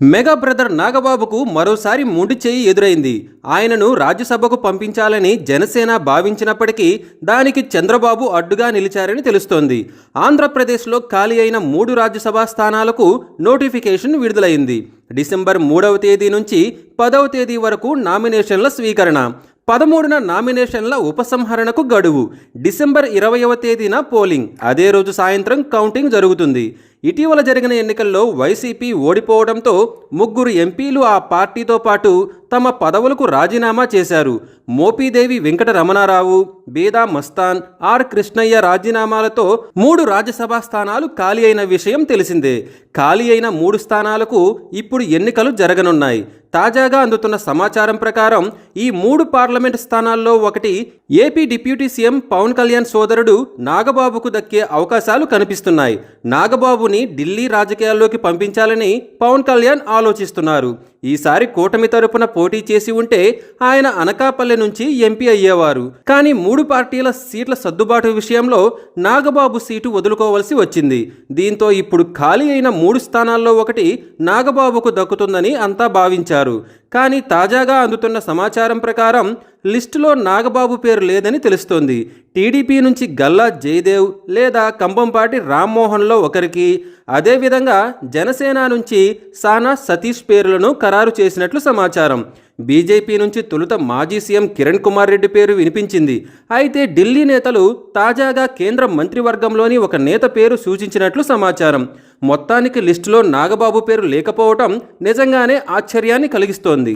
Mega brother నాగబాబుకు మరోసారి మొండి చేయి ఎదురైంది. ఆయనను రాజ్యసభకు పంపించాలని జనసేన భావించినప్పటికీ దానికి చంద్రబాబు అడ్డుగా నిలిచారని తెలుస్తోంది. ఆంధ్రప్రదేశ్లో ఖాళీ అయిన 3 రాజ్యసభ స్థానాలకు నోటిఫికేషన్ విడుదలైంది. డిసెంబర్ 3వ తేదీ నుంచి 10వ తేదీ వరకు నామినేషన్ల స్వీకరణ. 13న నామినేషన్ల ఉపసంహరణకు గడువు. డిసెంబర్ 20వ తేదీన పోలింగ్. అదే రోజు సాయంత్రం కౌంటింగ్ జరుగుతుంది. ఇటీవల జరిగిన ఎన్నికల్లో వైసీపీ ఓడిపోవడంతో 3 ఎంపీలు ఆ పార్టీతో పాటు తమ పదవులకు రాజీనామా చేశారు. మోపిదేవి వెంకట రమణారావు, బేదా మస్తాన్, ఆర్ కృష్ణయ్య రాజీనామాలతో 3 రాజ్యసభ స్థానాలు ఖాళీ అయిన విషయం తెలిసిందే. ఖాళీ అయిన 3 స్థానాలకు ఇప్పుడు ఎన్నికలు జరగనున్నాయి. తాజాగా అందుతున్న సమాచారం ప్రకారం ఈ 3 పార్లమెంట్ స్థానాల్లో ఒకటి AP deputy CM Pawan Kalyan సోదరుడు నాగబాబుకు దక్కే అవకాశాలు కనిపిస్తున్నాయి. నాగబాబుని ఢిల్లీ రాజకీయాల్లోకి పంపించాలని పవన్ కళ్యాణ్ ఆలోచిస్తున్నారు. ఈసారి కూటమి తరపున పోటీ చేసి ఉంటే ఆయన అనకాపల్లి నుంచి ఎంపీ అయ్యేవారు. కానీ 3 పార్టీల సీట్ల సర్దుబాటు విషయంలో నాగబాబు సీటు వదులుకోవాల్సి వచ్చింది. దీంతో ఇప్పుడు ఖాళీ అయిన 3 స్థానాల్లో ఒకటి నాగబాబుకు దక్కుతుందని అంతా భావించారు. కానీ తాజాగా అందుతున్న సమాచారం ప్రకారం లిస్టులో నాగబాబు పేరు లేదని తెలుస్తోంది. టీడీపీ నుంచి గల్లా జయదేవ్ లేదా కంభంపాటి రామ్మోహన్లో ఒకరికి, అదేవిధంగా జనసేన నుంచి సానా సతీష్ పేర్లను ఖరారు చేసినట్లు సమాచారం. బీజేపీ నుంచి తొలుత మాజీ సీఎం కిరణ్ కుమార్ రెడ్డి పేరు వినిపించింది. అయితే ఢిల్లీ నేతలు తాజాగా కేంద్ర మంత్రివర్గంలోని ఒక నేత పేరు సూచించినట్లు సమాచారం. మొత్తానికి లిస్టులో నాగబాబు పేరు లేకపోవటం నిజంగానే ఆశ్చర్యాన్ని కలిగిస్తోంది.